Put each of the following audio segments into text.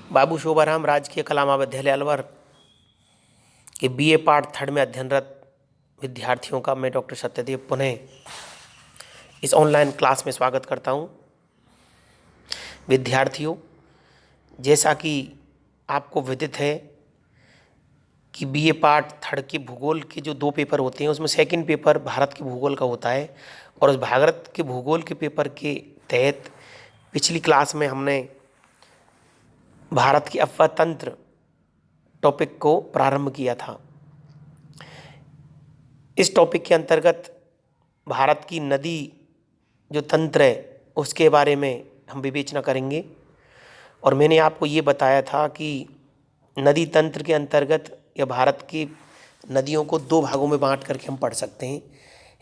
बाबू शोभाराम राजकीय कला महाविद्यालय अलवर के बीए पार्ट थर्ड में अध्ययनरत विद्यार्थियों का मैं डॉक्टर सत्यदेव पुनः इस ऑनलाइन क्लास में स्वागत करता हूं। विद्यार्थियों, जैसा कि आपको विदित है कि बीए पार्ट थर्ड के भूगोल के जो 2 पेपर होते हैं उसमें सेकंड पेपर भारत के भूगोल का होता है और उस भारत के भूगोल के पेपर के तहत पिछली क्लास में हमने भारत की अफवातंत्र टॉपिक को प्रारंभ किया था। इस टॉपिक के अंतर्गत भारत की नदी जो तंत्र है उसके बारे में हम विवेचना करेंगे और मैंने आपको ये बताया था कि नदी तंत्र के अंतर्गत या भारत की नदियों को 2 भागों में बांट करके हम पढ़ सकते हैं।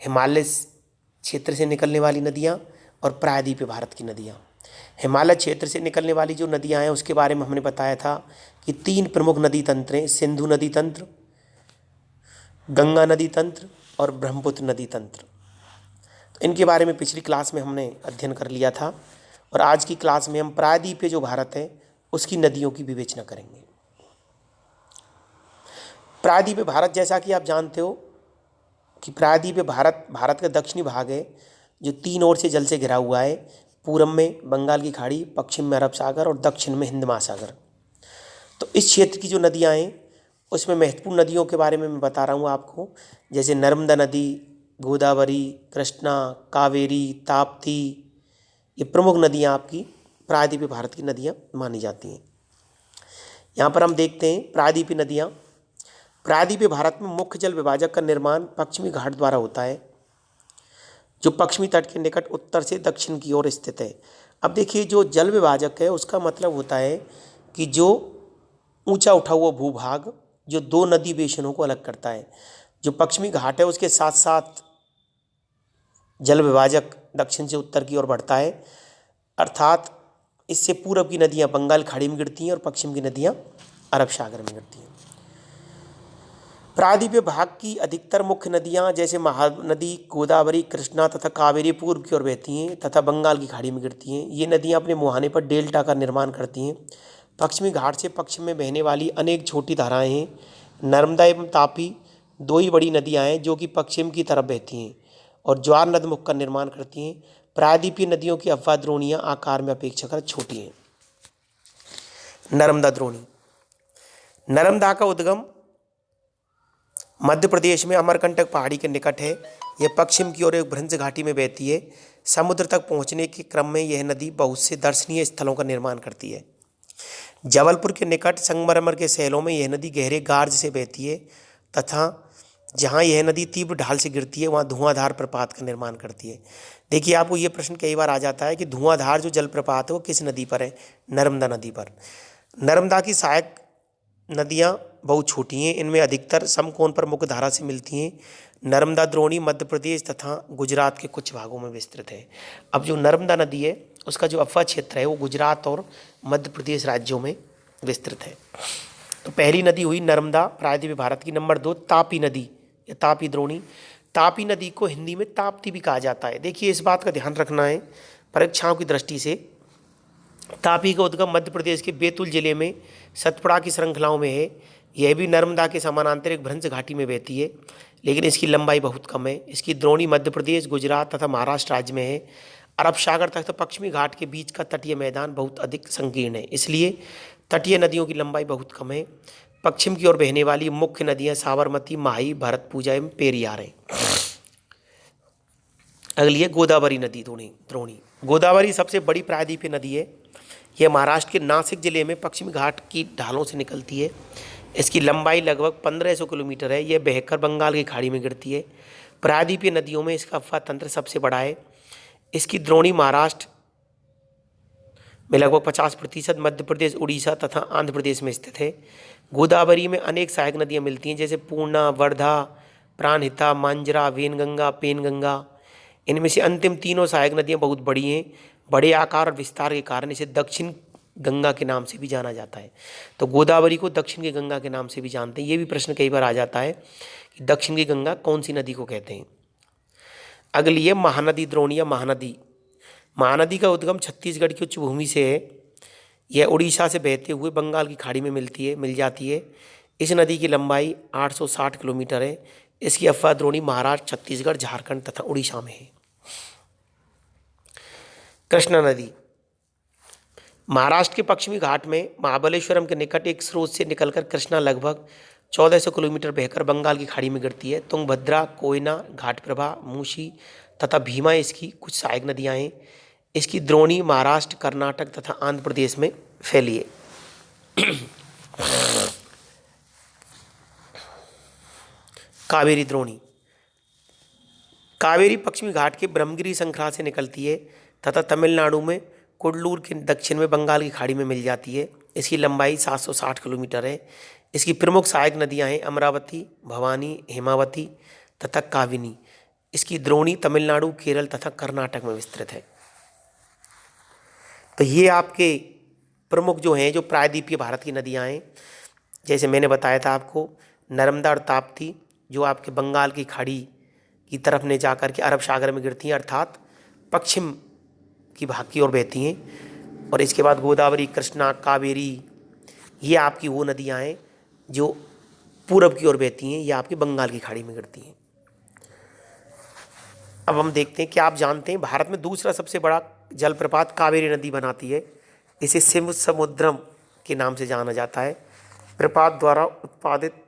हिमालय क्षेत्र से निकलने वाली नदियाँ और प्रायद्वीपीय भारत की नदियाँ। हिमालय क्षेत्र से निकलने वाली जो नदियाँ हैं उसके बारे में हमने बताया था कि 3 प्रमुख नदी तंत्र हैं, सिंधु नदी तंत्र, गंगा नदी तंत्र और ब्रह्मपुत्र नदी तंत्र। तो इनके बारे में पिछली क्लास में हमने अध्ययन कर लिया था और आज की क्लास में हम प्रायद्वीपीय जो भारत है उसकी नदियों की विवेचना करेंगे। प्रायद्वीपीय भारत, जैसा कि आप जानते हो कि प्रायद्वीपीय भारत भारत का दक्षिणी भाग है जो 3 ओर से जल से घिरा हुआ है। पूर्व में बंगाल की खाड़ी, पश्चिम में अरब सागर और दक्षिण में हिंद महासागर। तो इस क्षेत्र की जो नदियाँ हैं उसमें महत्वपूर्ण नदियों के बारे में मैं बता रहा हूँ आपको, जैसे नर्मदा नदी, गोदावरी, कृष्णा, कावेरी, ताप्ती। ये प्रमुख नदियाँ आपकी प्रायद्वीपीय भारत की नदियाँ मानी जाती हैं। यहाँ पर हम देखते हैं प्रायद्वीपीय नदियाँ। प्रायद्वीपीय भारत में मुख्य जल विभाजक का निर्माण पश्चिमी घाट द्वारा होता है जो पश्चिमी तट के निकट उत्तर से दक्षिण की ओर स्थित है। अब देखिए, जो जल विभाजक है उसका मतलब होता है कि जो ऊंचा उठा हुआ भूभाग जो 2 नदी बेसिनों को अलग करता है। जो पश्चिमी घाट है उसके साथ साथ जल विभाजक दक्षिण से उत्तर की ओर बढ़ता है, अर्थात इससे पूर्व की नदियाँ बंगाल खाड़ी में गिरती हैं और पश्चिम की नदियाँ अरब सागर में गिरती हैं। प्रायद्वीपीय भाग की अधिकतर मुख्य नदियाँ जैसे महानदी, गोदावरी, कृष्णा तथा कावेरी पूर्व की ओर बहती हैं तथा बंगाल की खाड़ी में गिरती हैं। ये नदियाँ अपने मुहाने पर डेल्टा का निर्माण करती हैं। पश्चिमी घाट से पश्चिम में बहने वाली अनेक छोटी धाराएं हैं। नर्मदा एवं तापी 2 ही बड़ी नदियाँ हैं जो कि पश्चिम की तरफ बहती हैं और ज्वार नदमुख का निर्माण करती हैं। प्रायद्वीपीय नदियों की अफवाह द्रोणियाँ आकार में अपेक्षाकृत छोटी हैं। नर्मदा द्रोणी। नर्मदा का उद्गम मध्य प्रदेश में अमरकंटक पहाड़ी के निकट है। यह पश्चिम की ओर एक भ्रंश घाटी में बहती है। समुद्र तक पहुंचने के क्रम में यह नदी बहुत से दर्शनीय स्थलों का निर्माण करती है। जबलपुर के निकट संगमरमर के शैलों में यह नदी गहरे गार्ज से बहती है तथा जहां यह नदी तीव्र ढाल से गिरती है वहां धुआंधार प्रपात का निर्माण करती है। देखिए, आपको ये प्रश्न कई बार आ जाता है कि धुआंधार जो जलप्रपात है वो किस नदी पर है? नर्मदा नदी पर। नर्मदा की सहायक नदियाँ बहुत छोटी हैं, इनमें अधिकतर समकोण पर मुख्य धारा से मिलती हैं। नर्मदा द्रोणी मध्य प्रदेश तथा गुजरात के कुछ भागों में विस्तृत है। अब जो नर्मदा नदी है उसका जो अफवाह क्षेत्र है वो गुजरात और मध्य प्रदेश राज्यों में विस्तृत है। तो पहली नदी हुई नर्मदा प्रायद्वीपीय भारत की। नंबर 2 तापी नदी या तापी द्रोणी। तापी नदी को हिंदी में ताप्ती भी कहा जाता है। देखिए, इस बात का ध्यान रखना है परीक्षाओं की दृष्टि से। तापी का उद्गम मध्य प्रदेश के बैतूल जिले में सतपुड़ा की श्रृंखलाओं में है। यह भी नर्मदा के समानांतर एक भ्रंश घाटी में बहती है, लेकिन इसकी लंबाई बहुत कम है। इसकी द्रोणी मध्य प्रदेश, गुजरात तथा महाराष्ट्र राज्य में है। अरब सागर तथा पश्चिमी घाट के बीच का तटीय मैदान बहुत अधिक संकीर्ण है, इसलिए तटीय नदियों की लंबाई बहुत कम है। पश्चिम की ओर बहने वाली मुख्य नदियाँ साबरमती, माही, भरतपूजा एवं पेरियार हैं। अगली है गोदावरी नदी द्रोणी। गोदावरी सबसे बड़ी प्रायद्वीपीय नदी है। यह महाराष्ट्र के नासिक जिले में पश्चिमी घाट की ढालों से निकलती है। इसकी लंबाई लगभग 1500 किलोमीटर है। यह बहकर बंगाल की खाड़ी में गिरती है। प्रायद्वीपीय नदियों में इसका अफवाह तंत्र सबसे बड़ा है। इसकी द्रोणी महाराष्ट्र में लगभग 50%, मध्य प्रदेश, उड़ीसा तथा आंध्र प्रदेश में स्थित है। गोदावरी में अनेक सहायक नदियाँ मिलती हैं जैसे पूर्णा, वर्धा, प्राणहिता, मांजरा, वेनगंगा, पेनगंगा। इनमें से अंतिम तीनों सहायक नदियाँ बहुत बड़ी हैं। बड़े आकार और विस्तार के कारण इसे दक्षिण गंगा के नाम से भी जाना जाता है। तो गोदावरी को दक्षिण की गंगा के नाम से भी जानते हैं। ये भी प्रश्न कई बार आ जाता है कि दक्षिण की गंगा कौन सी नदी को कहते हैं। अगली है महानदी द्रोणी या महानदी। महानदी का उद्गम छत्तीसगढ़ की उच्च भूमि से है। यह उड़ीसा से बहते हुए बंगाल की खाड़ी में मिल जाती है। इस नदी की लंबाई 860 किलोमीटर है। इसकी अफवाह द्रोणी महाराष्ट्र, छत्तीसगढ़, झारखंड तथा उड़ीसा में है। कृष्णा नदी महाराष्ट्र के पश्चिमी घाट में महाबलेश्वरम के निकट एक स्रोत से निकलकर कृष्णा लगभग 1400 किलोमीटर बहकर बंगाल की खाड़ी में गिरती है। तुंगभद्रा, कोयना, घाटप्रभा, मूसी तथा भीमा इसकी कुछ सहायक नदियां हैं। इसकी द्रोणी महाराष्ट्र, कर्नाटक तथा आंध्र प्रदेश में फैली है। कावेरी द्रोणी कावेरी पश्चिमी घाट के ब्रह्मगिरी श्रृंखला से निकलती है तथा तमिलनाडु में कुडलूर के दक्षिण में बंगाल की खाड़ी में मिल जाती है। इसकी लंबाई 760 किलोमीटर है। इसकी प्रमुख सहायक नदियां हैं अमरावती, भवानी, हेमावती तथा काविनी। इसकी द्रोणी तमिलनाडु, केरल तथा कर्नाटक में विस्तृत है। तो ये आपके प्रमुख जो हैं, जो प्रायद्वीपीय भारत की नदियां हैं, जैसे मैंने बताया था आपको, नर्मदा और ताप्ती जो आपके बंगाल की खाड़ी की तरफ ने जाकर के अरब सागर में गिरती हैं, अर्थात पश्चिम की भाग की ओर बहती हैं। और इसके बाद गोदावरी, कृष्णा, कावेरी, ये आपकी वो नदियां हैं जो पूरब की ओर बहती हैं, ये आपकी बंगाल की खाड़ी में गिरती हैं। अब हम देखते हैं कि आप जानते हैं भारत में दूसरा सबसे बड़ा जलप्रपात कावेरी नदी बनाती है। इसे शिव समुद्रम के नाम से जाना जाता है। प्रपात द्वारा उत्पादित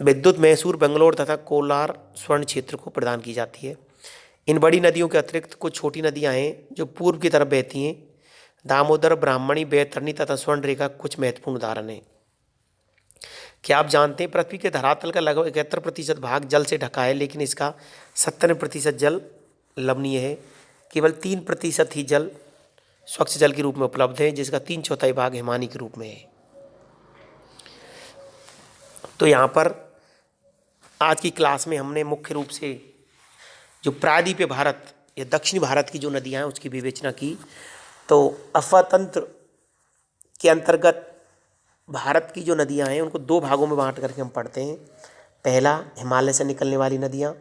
विद्युत मैसूर, बेंगलोर तथा कोलार स्वर्ण क्षेत्र को प्रदान की जाती है। इन बड़ी नदियों के अतिरिक्त कुछ छोटी नदियां हैं जो पूर्व की तरफ बहती हैं। दामोदर, ब्राह्मणी, बैतरणी तथा स्वर्ण रेखा कुछ महत्वपूर्ण उदाहरण हैं। क्या आप जानते हैं पृथ्वी के धरातल का लगभग 71% भाग जल से ढका है, लेकिन इसका 70% जल लवणीय है। केवल 3% ही जल स्वच्छ जल के रूप में उपलब्ध है, जिसका 3/4 भाग हिमानी के रूप में है। तो यहाँ पर आज की क्लास में हमने मुख्य रूप से जो प्रायद्वीपीय भारत या दक्षिणी भारत की जो नदियाँ हैं उसकी विवेचना की। तो अफवाह तंत्र के अंतर्गत भारत की जो नदियाँ हैं उनको दो भागों में बांट करके हम पढ़ते हैं। पहला हिमालय से निकलने वाली नदियाँ,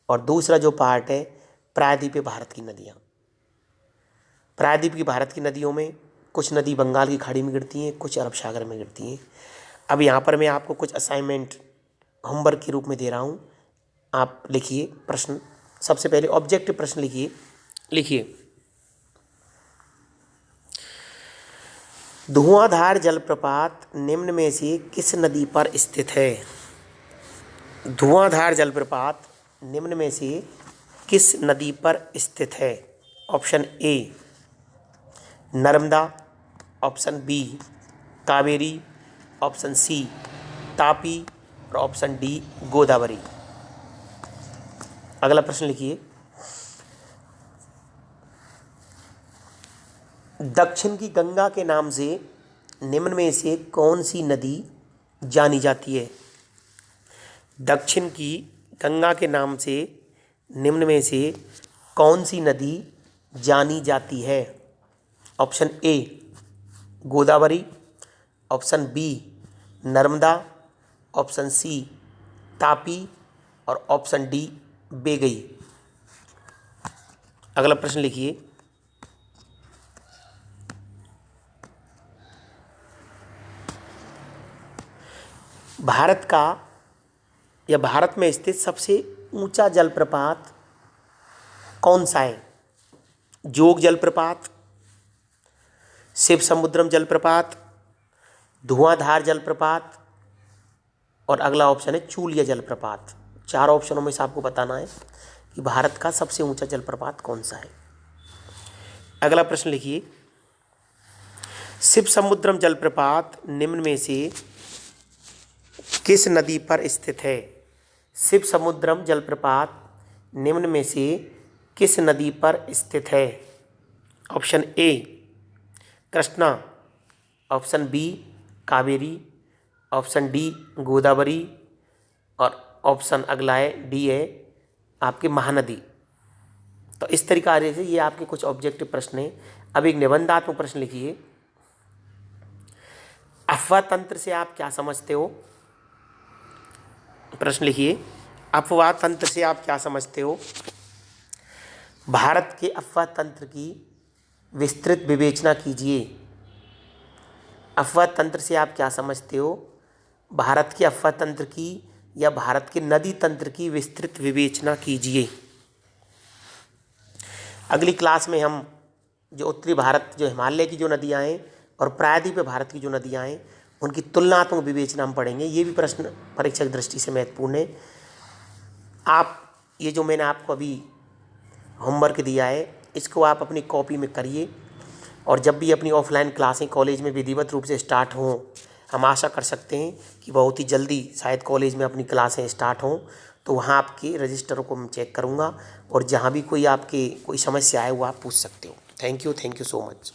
और दूसरा जो पार्ट है प्रायद्वीपीय भारत की नदियाँ। प्रायद्वीपीय भारत की नदियों में कुछ नदी बंगाल की खाड़ी में गिरती हैं, कुछ अरब सागर में गिरती हैं। अब यहाँ पर मैं आपको कुछ असाइनमेंट होमवर्क के रूप में दे रहा हूँ। आप लिखिए प्रश्न। सबसे पहले ऑब्जेक्टिव प्रश्न लिखिए धुआंधार जलप्रपात निम्न में से किस नदी पर स्थित है? धुआंधार जलप्रपात निम्न में से किस नदी पर स्थित है? Option A Narmada, option B Kaveri, option C Tapi और ऑप्शन डी गोदावरी। अगला प्रश्न लिखिए दक्षिण की गंगा के नाम से निम्न में से कौन सी नदी जानी जाती है? दक्षिण की गंगा के नाम से निम्न में से कौन सी नदी जानी जाती है? Option A Godavari, option B Narmada, option C Tapi और ऑप्शन डी बेगई। अगला प्रश्न लिखिए भारत का या भारत में स्थित सबसे ऊंचा जलप्रपात कौन सा है? जोग जलप्रपात, शिव समुद्रम जलप्रपात, धुआंधार जलप्रपात और अगला ऑप्शन है चूलिया जलप्रपात। चार ऑप्शनों में से आपको बताना है कि भारत का सबसे ऊंचा जलप्रपात कौन सा है। अगला प्रश्न लिखिए शिव समुद्रम जलप्रपात निम्न में से किस नदी पर स्थित है? शिव समुद्रम जलप्रपात निम्न में से किस नदी पर स्थित है? Option A Krishna, option B Kaveri, option D Godavari और ऑप्शन अगला है डी है आपकी महानदी। तो इस तरीके से ये आपके कुछ ऑब्जेक्टिव प्रश्न हैं। अब एक निबंधात्मक प्रश्न लिखिए अफवाह तंत्र से आप क्या समझते हो? प्रश्न लिखिए अफवाह तंत्र से आप क्या समझते हो? भारत के अफवाह तंत्र की विस्तृत विवेचना कीजिए। अफवाह तंत्र से आप क्या समझते हो? भारत के अफवाह तंत्र की या भारत के नदी तंत्र की विस्तृत विवेचना कीजिए। अगली क्लास में हम जो उत्तरी भारत, जो हिमालय की जो नदियाँ हैं और प्रायद्वीपीय भारत की जो नदियाँ हैं, उनकी तुलनात्मक विवेचना हम पढ़ेंगे। ये भी प्रश्न परीक्षा की दृष्टि से महत्वपूर्ण है। आप ये जो मैंने आपको अभी होमवर्क दिया है, इसको आप अपनी कॉपी में करिए, और जब भी अपनी ऑफलाइन क्लासें कॉलेज में विधिवत रूप से स्टार्ट हों, हम आशा कर सकते हैं कि बहुत ही जल्दी शायद कॉलेज में अपनी क्लासें स्टार्ट हों, तो वहाँ आपके रजिस्टरों को मैं चेक करूँगा, और जहाँ भी कोई आपके कोई समस्या है वो आप पूछ सकते हो। Thank you so much.